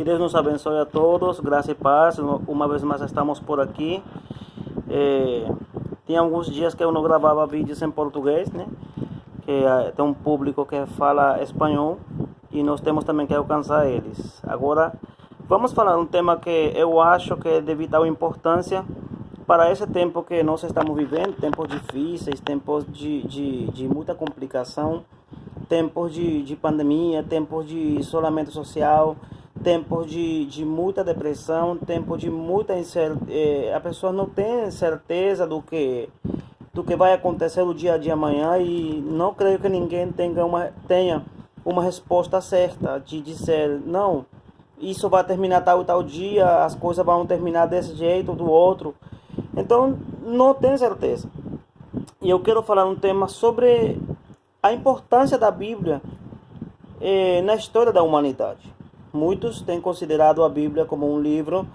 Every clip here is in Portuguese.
Que Deus nos abençoe a todos, graça e paz. Uma vez mais estamos por aqui. Tinha alguns dias que eu não gravava vídeos em português, né? Que tem um público que fala espanhol e nós temos também que alcançar eles. Agora, vamos falar um tema que eu acho que é de vital importância para esse tempo que nós estamos vivendo, tempos difíceis, tempos de muita complicação, tempos de pandemia, tempos de isolamento social, tempos de muita depressão, tempos de muita incerteza. A pessoa não tem certeza do que vai acontecer no dia de amanhã e não creio que ninguém tenha uma resposta certa de dizer, não, isso vai terminar tal dia, as coisas vão terminar desse jeito ou do outro. Então, não tem certeza. E eu quero falar um tema sobre a importância da Bíblia na história da humanidade. Muitos têm considerado a Bíblia como um livro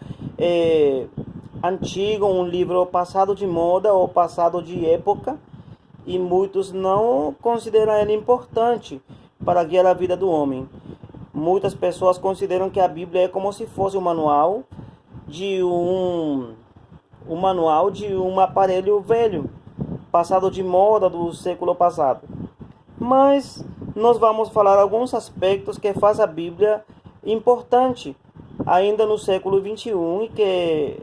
antigo, um livro passado de moda ou passado de época, e muitos não consideram ele importante para guiar a vida do homem. Muitas pessoas consideram que a Bíblia é como se fosse um manual de um aparelho velho, passado de moda do século passado. Mas nós vamos falar alguns aspectos que faz a Bíblia importante ainda no século XXI e que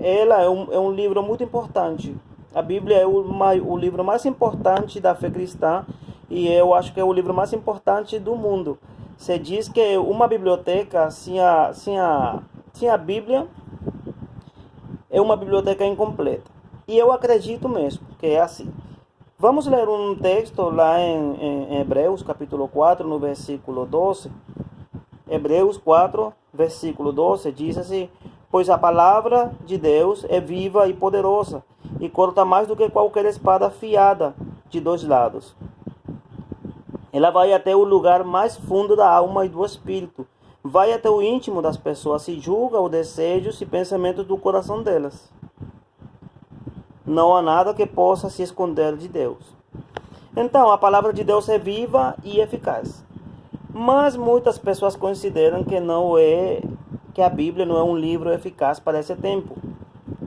ela é um livro muito importante. A Bíblia é o livro mais importante da fé cristã e eu acho que é o livro mais importante do mundo. Se diz que uma biblioteca sem a Bíblia é uma biblioteca incompleta. E eu acredito mesmo que é assim. Vamos ler um texto lá em Hebreus, capítulo 4, no versículo 12. Hebreus 4, versículo 12, diz assim: pois a palavra de Deus é viva e poderosa, e corta mais do que qualquer espada afiada de dois lados. Ela vai até o lugar mais fundo da alma e do espírito, vai até o íntimo das pessoas e julga os desejos e pensamentos do coração delas. Não há nada que possa se esconder de Deus. Então, a palavra de Deus é viva e eficaz. Mas muitas pessoas consideram que a Bíblia não é um livro eficaz para esse tempo,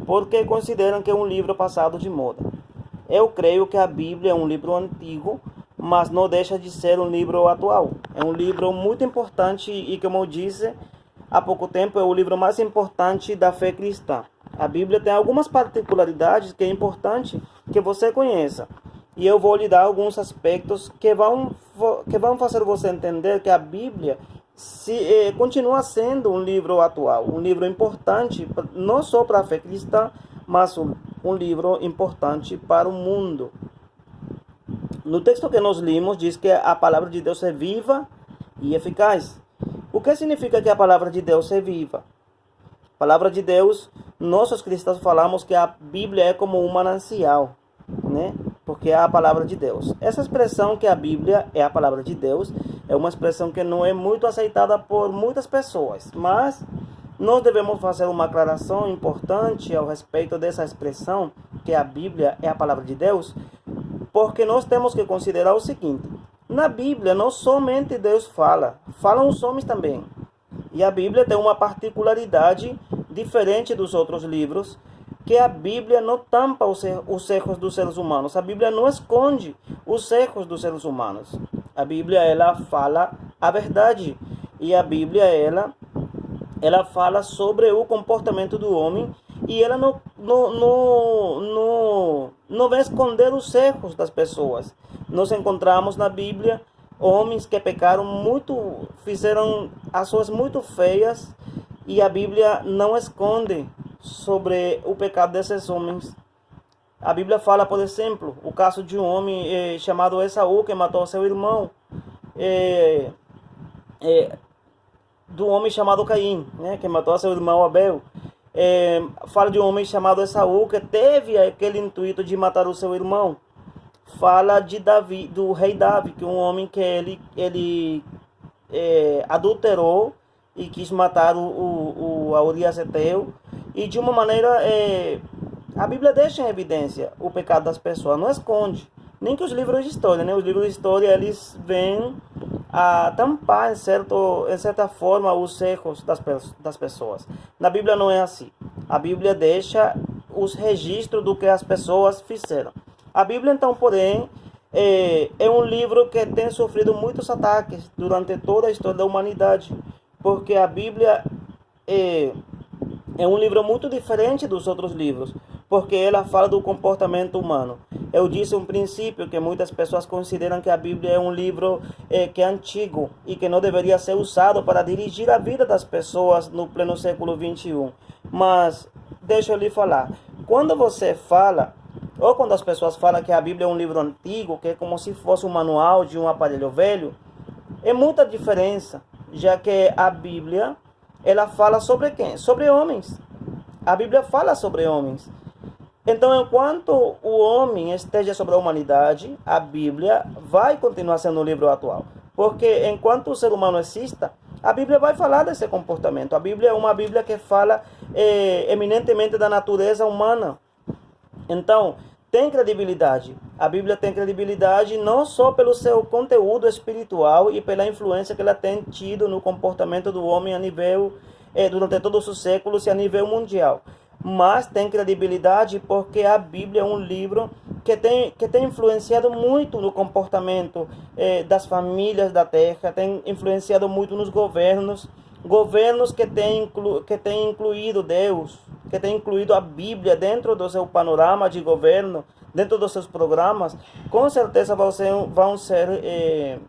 porque consideram que é um livro passado de moda. Eu creio que a Bíblia é um livro antigo, mas não deixa de ser um livro atual. É um livro muito importante e, como eu disse há pouco tempo, é o livro mais importante da fé cristã. A Bíblia tem algumas particularidades que é importante que você conheça. E eu vou lhe dar alguns aspectos que vão fazer você entender que a Bíblia continua sendo um livro atual, um livro importante, não só para a fé cristã, mas um livro importante para o mundo. No texto que nós limos, diz que a palavra de Deus é viva e eficaz. O que significa que a palavra de Deus é viva? A palavra de Deus, nós os cristãos falamos que a Bíblia é como um manancial, né? Porque é a palavra de Deus. Essa expressão que a Bíblia é a palavra de Deus é uma expressão que não é muito aceitada por muitas pessoas, mas nós devemos fazer uma aclaração importante ao respeito dessa expressão que a Bíblia é a palavra de Deus, porque nós temos que considerar o seguinte: na Bíblia não somente Deus falam os homens também. E a Bíblia tem uma particularidade diferente dos outros livros, que a Bíblia não tampa os erros dos seres humanos. A Bíblia não esconde os erros dos seres humanos. A Bíblia, ela fala a verdade. E a Bíblia, ela fala sobre o comportamento do homem. E ela não vai esconder os erros das pessoas. Nós encontramos na Bíblia homens que pecaram muito, fizeram ações muito feias. E a Bíblia não esconde sobre o pecado desses homens. A Bíblia fala, por exemplo, o caso de um homem chamado Esaú, que matou seu irmão, do homem chamado Caim, né, que matou seu irmão Abel. Fala de um homem chamado Esaú, que teve aquele intuito de matar o seu irmão. Fala de Davi, do rei Davi, que é um homem que ele adulterou e quis matar o Urias Heteu. E de uma maneira, a Bíblia deixa em evidência o pecado das pessoas, não esconde. Nem que os livros de história, né? Os livros de história, eles vêm a tampar, em certa forma, os erros das pessoas. Na Bíblia não é assim. A Bíblia deixa os registros do que as pessoas fizeram. A Bíblia, então, porém, é um livro que tem sofrido muitos ataques durante toda a história da humanidade, porque a Bíblia é um livro muito diferente dos outros livros, porque ela fala do comportamento humano. Eu disse um princípio que muitas pessoas consideram que a Bíblia é um livro que é antigo e que não deveria ser usado para dirigir a vida das pessoas no pleno século XXI. Mas deixa eu lhe falar, quando você fala, ou quando as pessoas falam que a Bíblia é um livro antigo, que é como se fosse um manual de um aparelho velho, é muita diferença, já que a Bíblia, ela fala sobre quem? Sobre homens. A Bíblia fala sobre homens. Então, enquanto o homem esteja sobre a humanidade, a Bíblia vai continuar sendo um livro atual. Porque enquanto o ser humano exista, a Bíblia vai falar desse comportamento. A Bíblia é uma Bíblia que fala eminentemente da natureza humana. Então, tem credibilidade. A Bíblia tem credibilidade não só pelo seu conteúdo espiritual e pela influência que ela tem tido no comportamento do homem a nível, durante todos os séculos e a nível mundial. Mas tem credibilidade porque a Bíblia é um livro que tem influenciado muito no comportamento das famílias da terra, tem influenciado muito nos governos que têm incluído Deus, que têm incluído a Bíblia dentro do seu panorama de governo, dentro dos seus programas. Com certeza vão ser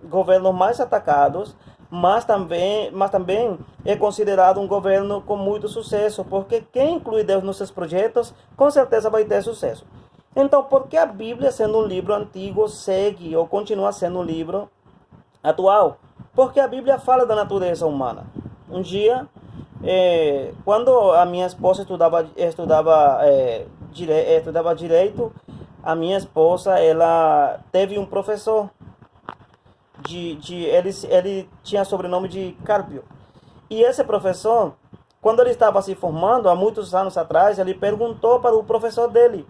governos mais atacados, mas também é considerado um governo com muito sucesso, porque quem inclui Deus nos seus projetos, com certeza vai ter sucesso. Então, por que a Bíblia, sendo um livro antigo, segue ou continua sendo um livro atual? Porque a Bíblia fala da natureza humana. Um dia, quando a minha esposa estudava direito, a minha esposa, ela teve um professor, ele tinha sobrenome de Carpio. E esse professor, quando ele estava se formando, há muitos anos atrás, ele perguntou para o professor dele.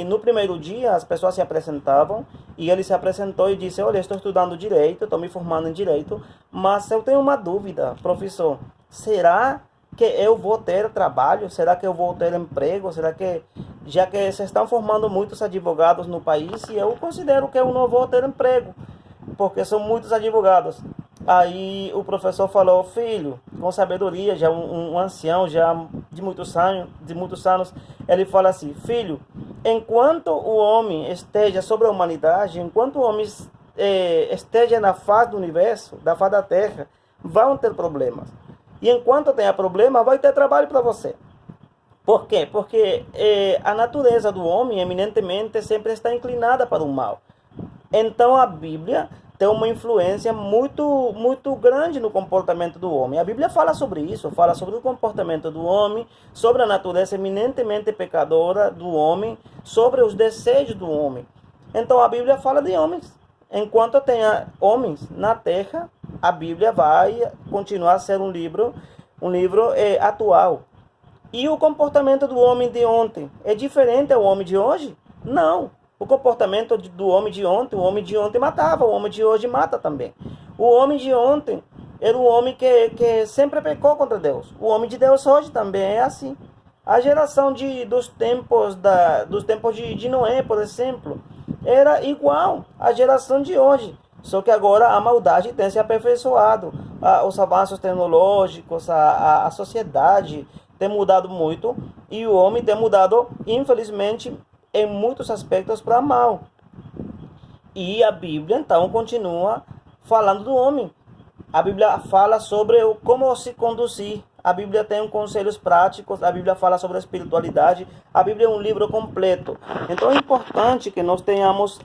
No primeiro dia, as pessoas se apresentavam, e ele se apresentou e disse: olha, estou estudando direito, estou me formando em direito, mas eu tenho uma dúvida, professor. Será que eu vou ter trabalho? Será que eu vou ter emprego? Será que, já que se estão formando muitos advogados no país, e eu considero que eu não vou ter emprego, porque são muitos advogados. Aí o professor falou: filho, com sabedoria, já um ancião, já de muitos anos, ele fala assim: filho, enquanto o homem esteja sobre a humanidade, enquanto o homem esteja na face do universo, da face da terra, vão ter problemas. E enquanto tenha problema, vai ter trabalho para você. Por quê? Porque a natureza do homem, eminentemente, sempre está inclinada para o mal. Então a Bíblia tem uma influência muito, muito grande no comportamento do homem. A Bíblia fala sobre isso, fala sobre o comportamento do homem, sobre a natureza eminentemente pecadora do homem, sobre os desejos do homem. Então a Bíblia fala de homens. Enquanto tenha homens na terra, a Bíblia vai continuar a ser um livro atual. E o comportamento do homem de ontem é diferente ao homem de hoje? Não. O comportamento do homem de ontem, o homem de ontem matava, o homem de hoje mata também. O homem de ontem era um homem que sempre pecou contra Deus. O homem de Deus hoje também é assim. A geração dos tempos de Noé, por exemplo, era igual à geração de hoje. Só que agora a maldade tem se aperfeiçoado. Os avanços tecnológicos, a sociedade tem mudado muito, e o homem tem mudado, infelizmente, em muitos aspectos para mal. E a Bíblia, então, continua falando do homem. A Bíblia fala sobre como se conduzir. A Bíblia tem conselhos práticos. A Bíblia fala sobre a espiritualidade. A Bíblia é um livro completo. Então é importante que nós tenhamos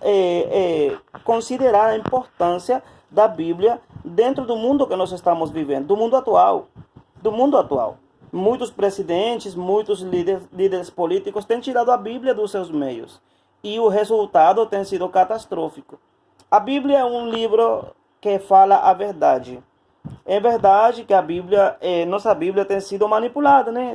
considerar a importância da Bíblia dentro do mundo que nós estamos vivendo, do mundo atual. Muitos presidentes, muitos líderes políticos têm tirado a Bíblia dos seus meios. E o resultado tem sido catastrófico. A Bíblia é um livro que fala a verdade. É verdade que a Bíblia, nossa Bíblia tem sido manipulada, né?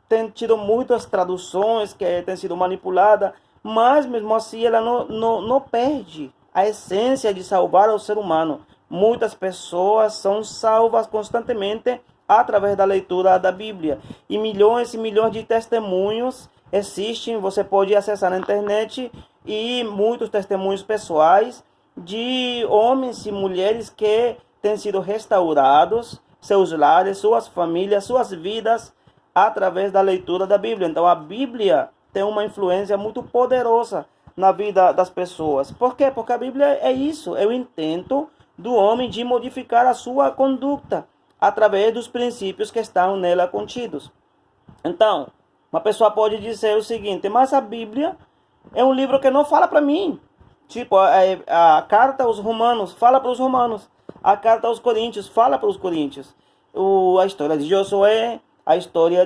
Tem tido muitas traduções que têm sido manipuladas, mas mesmo assim ela não perde a essência de salvar o ser humano. muitas pessoas são salvas constantemente através da leitura da Bíblia. E milhões de testemunhos existem, você pode acessar na internet, e muitos testemunhos pessoais de homens e mulheres que têm sido restaurados, seus lares, suas famílias, suas vidas, através da leitura da Bíblia. Então a Bíblia tem uma influência muito poderosa na vida das pessoas. Por quê? Porque a Bíblia é isso, é o intento do homem de modificar a sua conduta através dos princípios que estão nela contidos. Então, uma pessoa pode dizer o seguinte: mas a Bíblia é um livro que não fala para mim. Tipo, a carta aos Romanos fala para os romanos. A carta aos Coríntios fala para os coríntios. A história de Josué, a história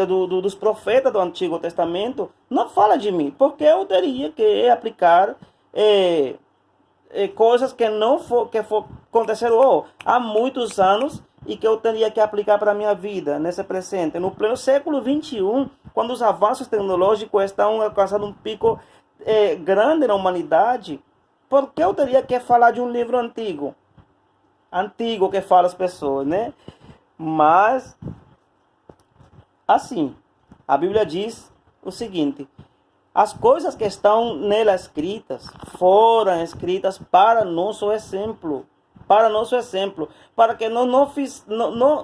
dos profetas do Antigo Testamento não fala de mim. Porque eu teria que aplicar coisas que aconteceram há muitos anos e que eu teria que aplicar para a minha vida, nesse presente. No pleno século XXI, quando os avanços tecnológicos estão alcançando um pico grande na humanidade, por que eu teria que falar de um livro antigo? Antigo que fala as pessoas, né? Mas, assim, a Bíblia diz o seguinte: as coisas que estão nela escritas foram escritas para nosso exemplo. Para que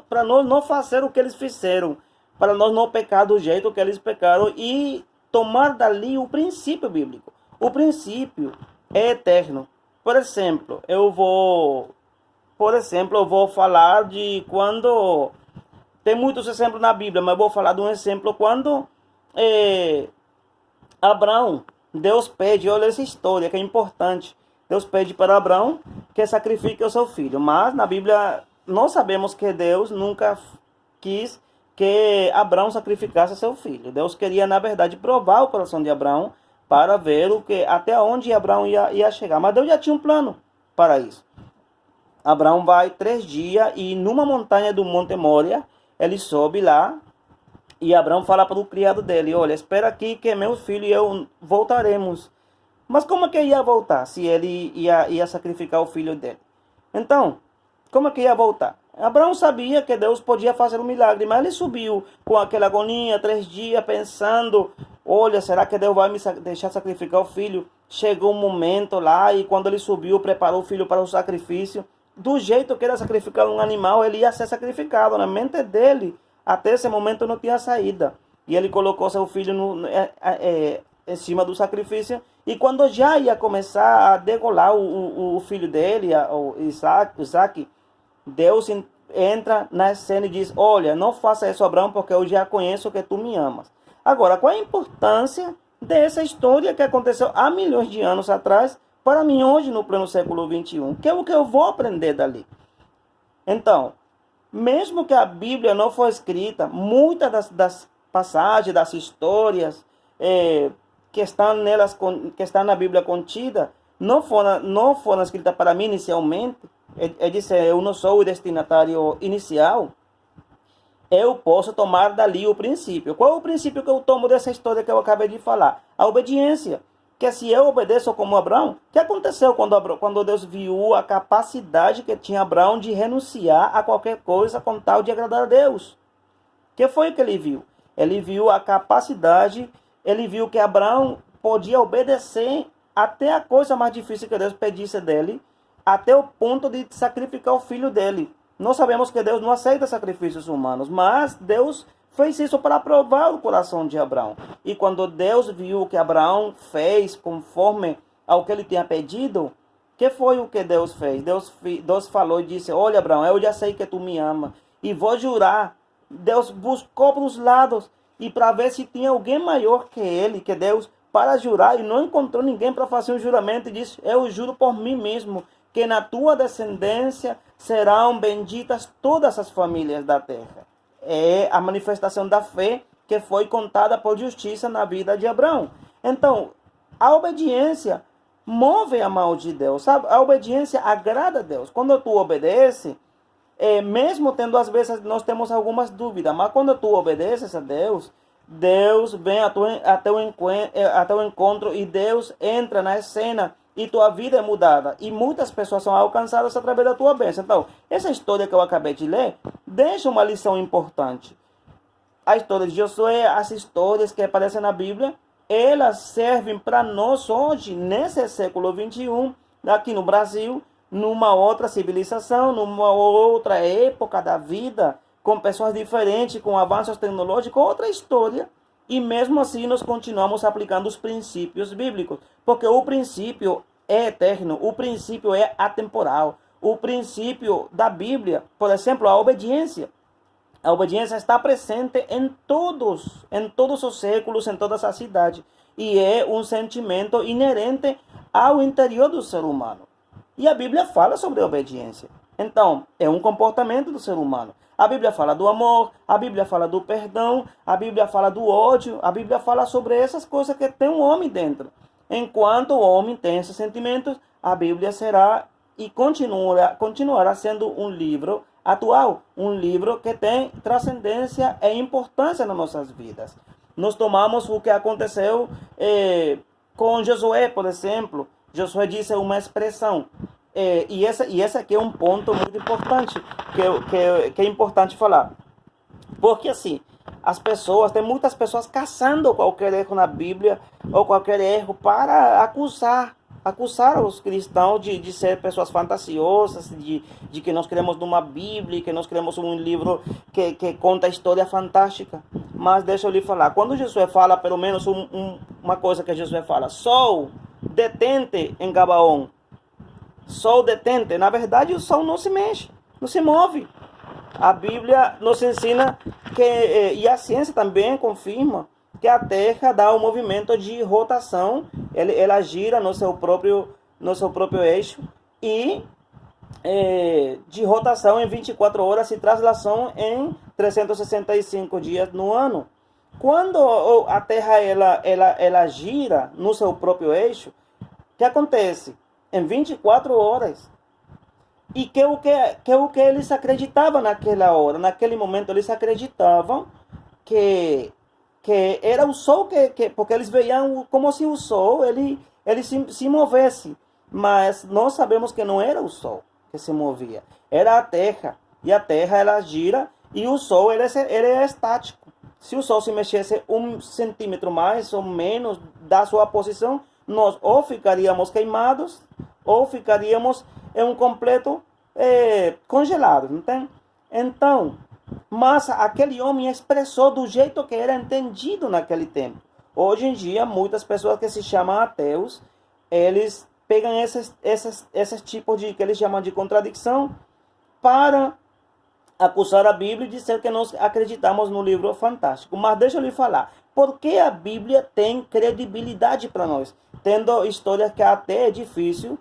para nós não fazer o que eles fizeram, para nós não pecar do jeito que eles pecaram e tomar dali o princípio bíblico. O princípio é eterno. Por exemplo, eu vou falar de quando... Tem muitos exemplos na Bíblia, mas eu vou falar de um exemplo quando Abraão, Deus pede, olha essa história que é importante. Deus pede para Abraão que sacrifique o seu filho. Mas na Bíblia nós sabemos que Deus nunca quis que Abraão sacrificasse seu filho. Deus queria, na verdade, provar o coração de Abraão para ver até onde Abraão ia chegar. Mas Deus já tinha um plano para isso. Abraão vai 3 dias e numa montanha do Monte Moria, ele sobe lá e Abraão fala para o criado dele: olha, espera aqui que meu filho e eu voltaremos. Mas como é que ia voltar se ele ia sacrificar o filho dele? Então, como é que ia voltar? Abraão sabia que Deus podia fazer um milagre, mas ele subiu com aquela agonia 3 dias pensando: olha, será que Deus vai me deixar sacrificar o filho? Chegou um momento lá e quando ele subiu, preparou o filho para o sacrifício. Do jeito que era sacrificar um animal, ele ia ser sacrificado. Na mente dele, até esse momento não tinha saída. E ele colocou seu filho em cima do sacrifício. E quando já ia começar a degolar o filho dele, o Isaac, Deus entra na cena e diz: olha, não faça isso, Abraão, porque eu já conheço que tu me amas. Agora, qual a importância dessa história que aconteceu há milhões de anos atrás, para mim hoje no pleno século XXI? Que é o que eu vou aprender dali? Então, mesmo que a Bíblia não for escrita, muitas das passagens, das histórias que estão na Bíblia contida, não foram escritas para mim inicialmente. É dizer, eu não sou o destinatário inicial. Eu posso tomar dali o princípio. Qual é o princípio que eu tomo dessa história que eu acabei de falar? A obediência. Que se eu obedeço como Abraão, o que aconteceu quando Deus viu a capacidade que tinha Abraão de renunciar a qualquer coisa com tal de agradar a Deus? O que foi que ele viu? Ele viu a capacidade, ele viu que Abraão podia obedecer até a coisa mais difícil que Deus pedisse dele, até o ponto de sacrificar o filho dele. Nós sabemos que Deus não aceita sacrifícios humanos, mas Deus fez isso para provar o coração de Abraão. E quando Deus viu que Abraão fez conforme ao que ele tinha pedido, que foi o que Deus fez? Deus falou e disse: olha, Abraão, eu já sei que tu me ama e vou jurar. Deus buscou para os lados e para ver se tinha alguém maior que ele, que Deus, para jurar, e não encontrou ninguém para fazer um juramento, e disse: eu juro por mim mesmo que na tua descendência serão benditas todas as famílias da terra. É a manifestação da fé que foi contada por justiça na vida de Abraão. Então, a obediência move a mão de Deus, sabe? A obediência agrada a Deus. Quando tu obedece, mesmo tendo às vezes nós temos algumas dúvidas, mas quando tu obedeces a Deus, Deus vem até o encontro e Deus entra na cena e tua vida é mudada. E muitas pessoas são alcançadas através da tua bênção. Então, essa história que eu acabei de ler deixa uma lição importante. A história de Josué, as histórias que aparecem na Bíblia, elas servem para nós hoje, nesse século 21, aqui no Brasil, numa outra civilização, numa outra época da vida, com pessoas diferentes, com avanços tecnológicos, outra história. E mesmo assim nós continuamos aplicando os princípios bíblicos, porque o princípio é eterno, o princípio é atemporal. O princípio da Bíblia, por exemplo, a obediência. A obediência está presente em todos os séculos, em todas as cidades. E é um sentimento inerente ao interior do ser humano. E a Bíblia fala sobre a obediência. Então, é um comportamento do ser humano. A Bíblia fala do amor, a Bíblia fala do perdão, a Bíblia fala do ódio, a Bíblia fala sobre essas coisas que tem um homem dentro. Enquanto o homem tem esses sentimentos, a Bíblia será e continuará sendo um livro atual, um livro que tem transcendência e importância nas nossas vidas. Nós tomamos o que aconteceu com Josué, por exemplo. Josué disse uma expressão. E esse aqui é um ponto muito importante, que é importante falar. Porque assim, tem muitas pessoas caçando qualquer erro na Bíblia, ou qualquer erro para acusar os cristãos de ser pessoas fantasiosas, de que nós queremos uma Bíblia, que nós queremos um livro que conta a história fantástica. Mas deixa eu lhe falar, quando Jesus fala, pelo menos uma coisa que Jesus fala, sol, detente em Gabaon. Sol detente. Na verdade, o sol não se mexe, não se move. A Bíblia nos ensina e a ciência também confirma que a Terra dá um movimento de rotação, ela gira no seu próprio eixo e de rotação em 24 horas e translação em 365 dias no ano. Quando a Terra ela gira no seu próprio eixo, o que acontece? Em 24 horas. E que o que eles acreditavam naquela hora, naquele momento, eles acreditavam que era o sol, porque eles veiam como se o sol ele se movesse. Mas nós sabemos que não era o sol que se movia, era a Terra. E a Terra ela gira e o sol ele é estático. Se o sol se mexesse 1 centímetro mais ou menos da sua posição, nós ou ficaríamos queimados ou ficaríamos em um completo congelado, não tem? Então, mas aquele homem expressou do jeito que era entendido naquele tempo. Hoje em dia, muitas pessoas que se chamam ateus, eles pegam esses tipos de que eles chamam de contradição para acusar a Bíblia e dizer que nós acreditamos no livro fantástico. Mas deixa eu lhe falar, por que a Bíblia tem credibilidade para nós? Tendo histórias que até é difícil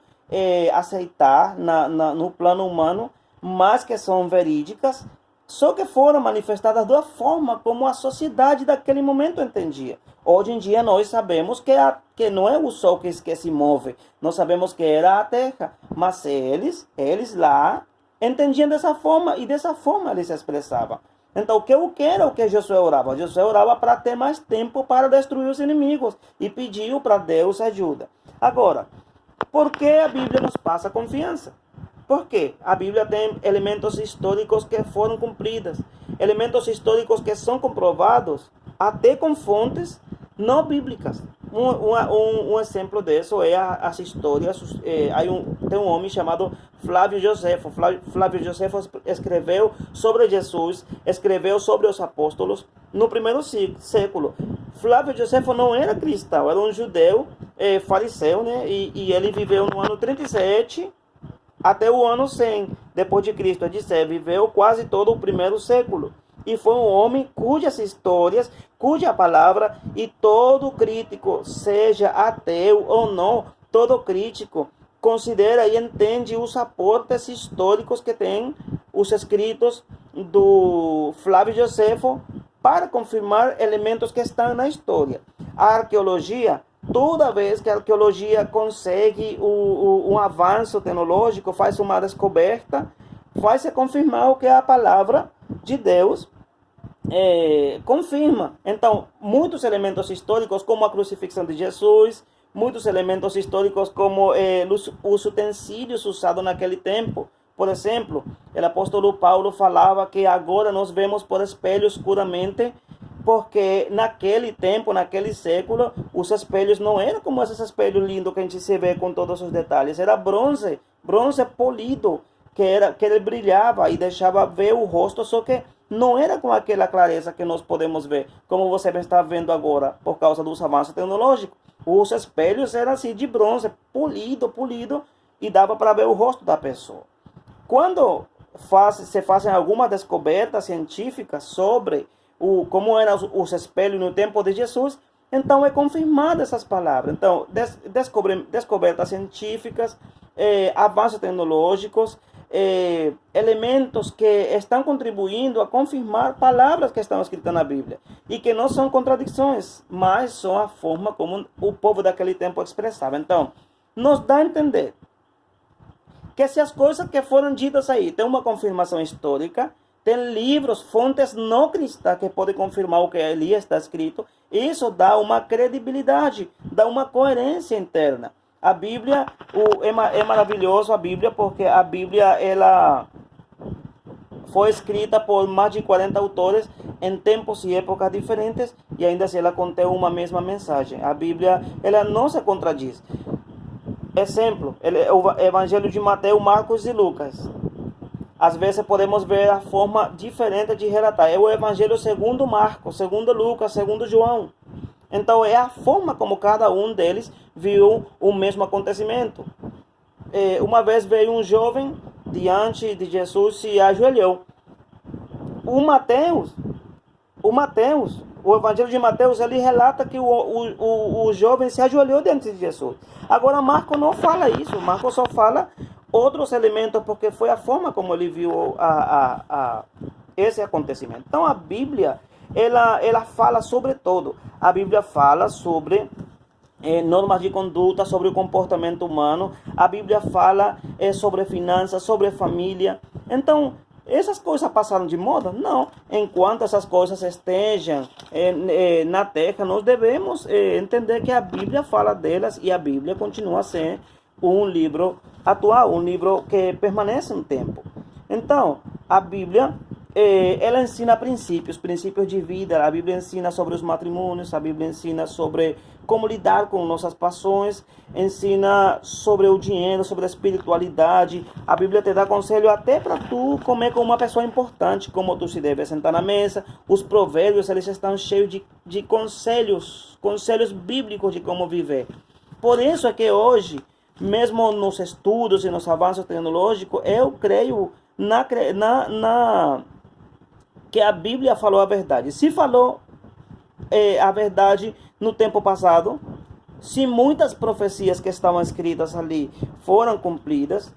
aceitar no plano humano, mas que são verídicas, só que foram manifestadas da forma como a sociedade daquele momento entendia. Hoje em dia nós sabemos que não é o sol que se move, nós sabemos que era a Terra, mas eles lá entendiam dessa forma e dessa forma eles se expressavam. Então, o que era o que Josué orava? Josué orava para ter mais tempo para destruir os inimigos e pediu para Deus ajuda. Agora, por que a Bíblia nos passa confiança? Porque a Bíblia tem elementos históricos que foram cumpridos, elementos históricos que são comprovados até com fontes não bíblicas. Um exemplo disso é as histórias. Tem um homem chamado Flávio Josefo. Flávio Josefo escreveu sobre Jesus, escreveu sobre os apóstolos no primeiro século. Flávio Josefo não era cristão, era um judeu fariseu, né? E ele viveu no ano 37 até o ano 100 depois de Cristo. Ele disse, viveu quase todo o primeiro século. E foi um homem cujas histórias, cuja palavra, e todo crítico, seja ateu ou não, todo crítico considera e entende os aportes históricos que tem os escritos do Flávio Josefo para confirmar elementos que estão na história. A arqueologia, toda vez que a arqueologia consegue um avanço tecnológico, faz uma descoberta, faz-se confirmar o que a palavra de Deus confirma. Então, muitos elementos históricos, como a crucifixão de Jesus, muitos elementos históricos como os utensílios usados naquele tempo. Por exemplo, o apóstolo Paulo falava que agora nós vemos por espelho escuramente, porque naquele tempo, naquele século, os espelhos não eram como esses espelhos lindos que a gente se vê com todos os detalhes. Era bronze polido, que ele brilhava e deixava ver o rosto, só que não era com aquela clareza que nós podemos ver, como você está vendo agora, por causa dos avanços tecnológicos. Os espelhos eram assim de bronze, polido, e dava para ver o rosto da pessoa. Quando se fazem algumas descobertas científicas sobre como eram os espelhos no tempo de Jesus, então é confirmada essas palavras. Então, descobertas científicas, avanços tecnológicos, elementos que estão contribuindo a confirmar palavras que estão escritas na Bíblia e que não são contradições, mas são a forma como o povo daquele tempo expressava. Então, nos dá a entender que se as coisas que foram ditas aí têm uma confirmação histórica, tem livros, fontes não cristãs que podem confirmar o que ali está escrito, isso dá uma credibilidade, dá uma coerência interna. A Bíblia é maravilhoso, a Bíblia, porque a Bíblia ela foi escrita por mais de 40 autores em tempos e épocas diferentes e ainda assim ela contém uma mesma mensagem. A Bíblia ela não se contradiz. Exemplo, o Evangelho de Mateus, Marcos e Lucas. Às vezes podemos ver a forma diferente de relatar. É o Evangelho segundo Marcos, segundo Lucas, segundo João. Então é a forma como cada um deles viu o mesmo acontecimento. Uma vez veio um jovem diante de Jesus e se ajoelhou. O Evangelho de Mateus, ele relata que o jovem se ajoelhou diante de Jesus. Agora Marcos não fala isso, Marcos só fala outros elementos, porque foi a forma como ele viu esse acontecimento. Então a Bíblia, ela fala sobre todo. A Bíblia fala sobre normas de conduta, sobre o comportamento humano. A Bíblia fala sobre finanças, sobre família. Então, essas coisas passaram de moda? Não. Enquanto essas coisas estejam na terra, nós devemos entender que a Bíblia fala delas e a Bíblia continua a ser um livro atual, um livro que permanece no tempo. Então, a Bíblia, ela ensina princípios de vida. A Bíblia ensina sobre os matrimônios, a Bíblia ensina sobre como lidar com nossas paixões, ensina sobre o dinheiro, sobre a espiritualidade. A Bíblia te dá conselho até para tu comer com uma pessoa importante, como tu se deve sentar na mesa. Os provérbios, eles estão cheios de conselhos bíblicos de como viver. Por isso é que hoje, mesmo nos estudos e nos avanços tecnológicos, eu creio que a Bíblia falou a verdade. Se falou a verdade no tempo passado, se muitas profecias que estavam escritas ali foram cumpridas,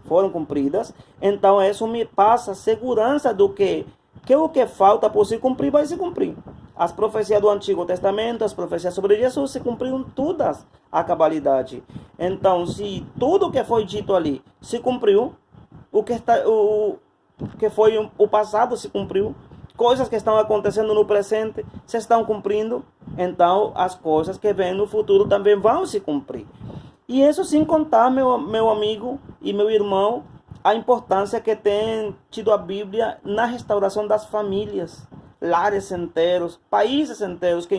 então isso me passa segurança do que o que falta por se cumprir vai se cumprir. As profecias do Antigo Testamento, as profecias sobre Jesus se cumpriram todas a cabalidade. Então, se tudo que foi dito ali se cumpriu, o que foi o passado se cumpriu, coisas que estão acontecendo no presente se estão cumprindo, então as coisas que vêm no futuro também vão se cumprir. E isso sem contar, meu amigo e meu irmão, a importância que tem tido a Bíblia na restauração das famílias, lares inteiros, países inteiros que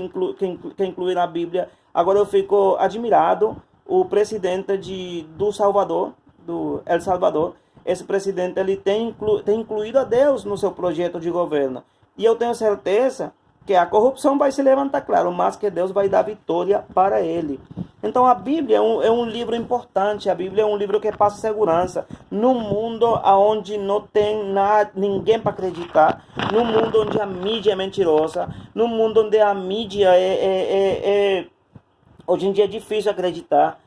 incluíram a Bíblia. Agora eu fico admirado, o presidente do Salvador, do El Salvador, esse presidente ele tem incluído a Deus no seu projeto de governo. E eu tenho certeza que a corrupção vai se levantar, claro, mas que Deus vai dar vitória para ele. Então a Bíblia é um livro importante, a Bíblia é um livro que passa segurança. Num mundo onde não tem ninguém para acreditar, num mundo onde a mídia é mentirosa, num mundo onde a mídia hoje em dia é difícil acreditar,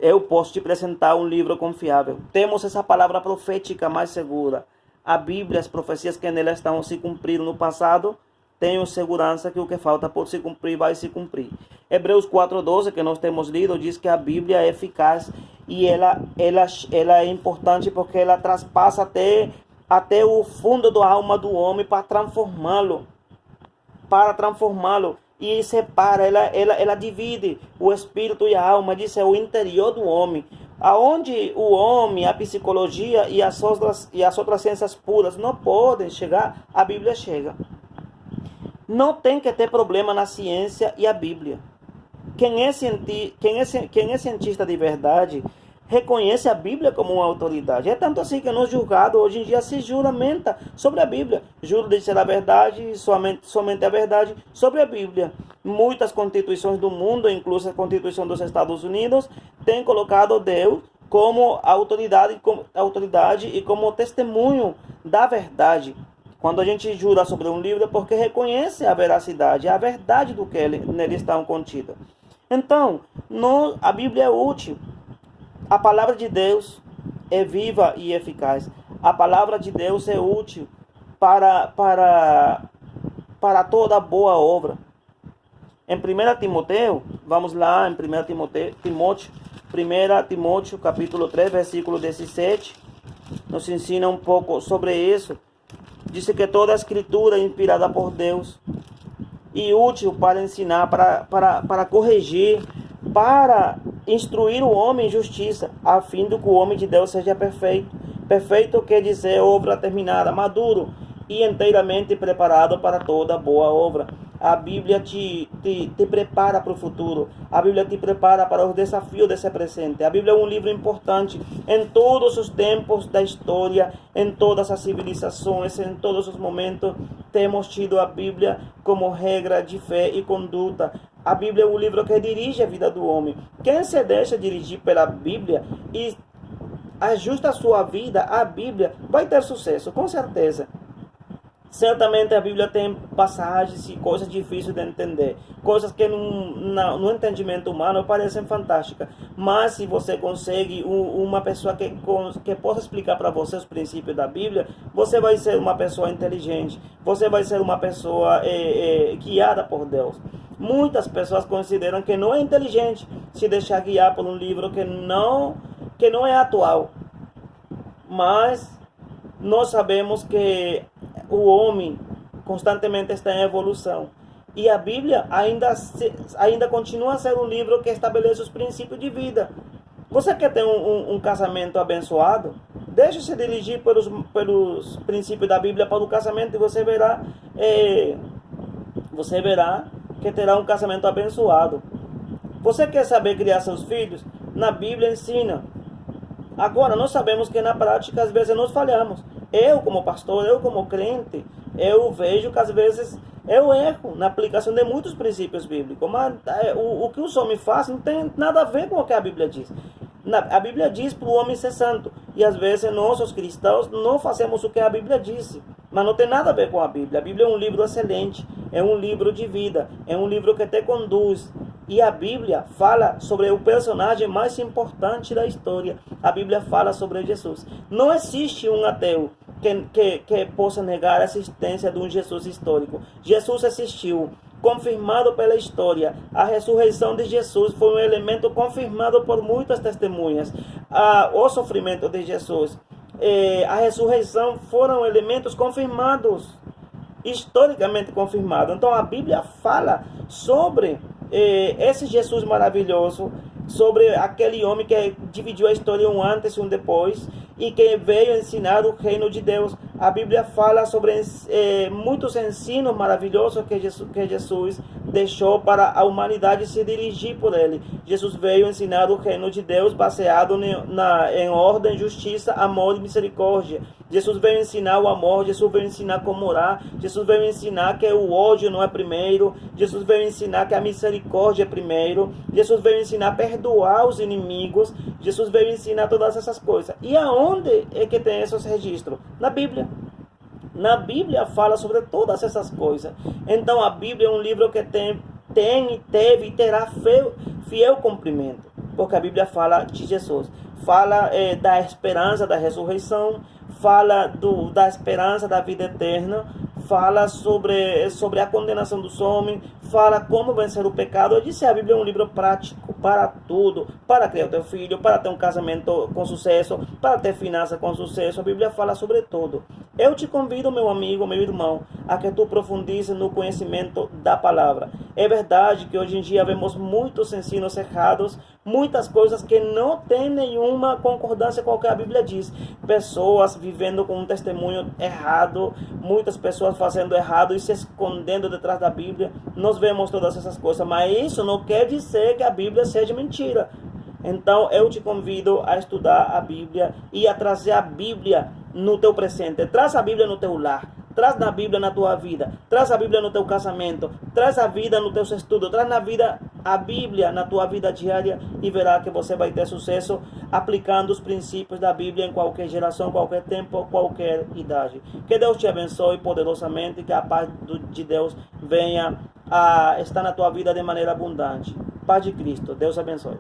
eu posso te apresentar um livro confiável. Temos essa palavra profética mais segura. A Bíblia, as profecias que nela estão se cumpriram no passado, tenho segurança que o que falta por se cumprir vai se cumprir. Hebreus 4:12, que nós temos lido, diz que a Bíblia é eficaz e ela é importante porque ela traspassa até o fundo da alma do homem para transformá-lo. e separa, ela divide o espírito e a alma, diz é o interior do homem, aonde o homem, a psicologia e as outras ciências puras não podem chegar, a Bíblia chega. Não tem que ter problema na ciência e a Bíblia. Quem é cientista de verdade reconhece a Bíblia como uma autoridade. É tanto assim que no julgado hoje em dia se juramenta sobre a Bíblia. Juro de ser a verdade, somente a verdade sobre a Bíblia. Muitas constituições do mundo, inclusive a Constituição dos Estados Unidos, têm colocado Deus como autoridade e como testemunho da verdade. Quando a gente jura sobre um livro é porque reconhece a veracidade, a verdade do que nele está contido. Então, a Bíblia é útil. A palavra de Deus é viva e eficaz. A palavra de Deus é útil para toda boa obra. Em 1 Timóteo, vamos lá, em 1 Timóteo, capítulo 3, versículo 17, nos ensina um pouco sobre isso. Diz que toda a escritura é inspirada por Deus e útil para ensinar, para corrigir, para instruir o homem em justiça, a fim de que o homem de Deus seja perfeito. Perfeito quer dizer obra terminada, maduro e inteiramente preparado para toda boa obra. A Bíblia te prepara para o futuro. A Bíblia te prepara para os desafios desse presente. A Bíblia é um livro importante em todos os tempos da história, em todas as civilizações, em todos os momentos. Temos tido a Bíblia como regra de fé e conduta. A Bíblia é um livro que dirige a vida do homem. Quem se deixa dirigir pela Bíblia e ajusta a sua vida à Bíblia, vai ter sucesso, com certeza. Certamente a Bíblia tem passagens e coisas difíceis de entender, coisas que no entendimento humano parecem fantásticas, mas se você consegue uma pessoa que possa explicar para você os princípios da Bíblia, você vai ser uma pessoa inteligente, você vai ser uma pessoa guiada por Deus. Muitas pessoas consideram que não é inteligente se deixar guiar por um livro que não é atual, mas nós sabemos que o homem constantemente está em evolução. E a Bíblia ainda continua a ser um livro que estabelece os princípios de vida. Você quer ter um casamento abençoado? Deixe-se dirigir pelos princípios da Bíblia para o casamento e você verá que terá um casamento abençoado. Você quer saber criar seus filhos? Na Bíblia ensina. Agora, nós sabemos que na prática, às vezes, nós falhamos. Eu, como pastor, eu, como crente, eu vejo que, às vezes, eu erro na aplicação de muitos princípios bíblicos. Mas o que os homens fazem não tem nada a ver com o que a Bíblia diz. A Bíblia diz para o homem ser santo. E, às vezes, nós, os cristãos, não fazemos o que a Bíblia disse. Mas não tem nada a ver com a Bíblia. A Bíblia é um livro excelente. É um livro de vida. É um livro que te conduz. E a Bíblia fala sobre o personagem mais importante da história. A Bíblia fala sobre Jesus. Não existe um ateu que possa negar a existência de um Jesus histórico. Jesus existiu, confirmado pela história. A ressurreição de Jesus foi um elemento confirmado por muitas testemunhas. O sofrimento de Jesus, a ressurreição foram elementos confirmados, historicamente confirmados. Então a Bíblia fala sobre esse Jesus maravilhoso, sobre aquele homem que dividiu a história um antes e um depois e que veio ensinar o reino de Deus. A Bíblia fala sobre muitos ensinos maravilhosos que Jesus deixou para a humanidade se dirigir por ele. Jesus veio ensinar o reino de Deus baseado em ordem, justiça, amor e misericórdia. Jesus veio ensinar o amor, Jesus veio ensinar como orar, Jesus veio ensinar que o ódio não é primeiro, Jesus veio ensinar que a misericórdia é primeiro, Jesus veio ensinar a perdoar os inimigos, Jesus veio ensinar todas essas coisas. E aonde é que tem esses registros? Na Bíblia. Na Bíblia fala sobre todas essas coisas. Então a Bíblia é um livro que teve e terá fiel cumprimento, porque a Bíblia fala de Jesus, fala da esperança da ressurreição, fala da esperança da vida eterna, fala sobre a condenação dos homens, fala como vencer o pecado. Eu disse, a Bíblia é um livro prático para tudo, para criar o teu filho, para ter um casamento com sucesso, para ter finanças com sucesso. A Bíblia fala sobre tudo. Eu te convido, meu amigo, meu irmão, a que tu profundize no conhecimento da palavra. É verdade que hoje em dia vemos muitos ensinos errados, muitas coisas que não têm nenhuma concordância com o que a Bíblia diz. Pessoas vivendo com um testemunho errado, muitas pessoas fazendo errado e se escondendo detrás da Bíblia. Nós vemos todas essas coisas, mas isso não quer dizer que a Bíblia seja mentira. Então eu te convido a estudar a Bíblia e a trazer a Bíblia no teu presente. Traz a Bíblia no teu lar. Traz a Bíblia na tua vida. Traz a Bíblia no teu casamento. Traz a vida nos teus estudos. Traz a Bíblia na tua vida diária e verá que você vai ter sucesso aplicando os princípios da Bíblia em qualquer geração, qualquer tempo, qualquer idade. Que Deus te abençoe poderosamente. Que a paz de Deus venha a estar na tua vida de maneira abundante. Paz de Cristo. Deus abençoe.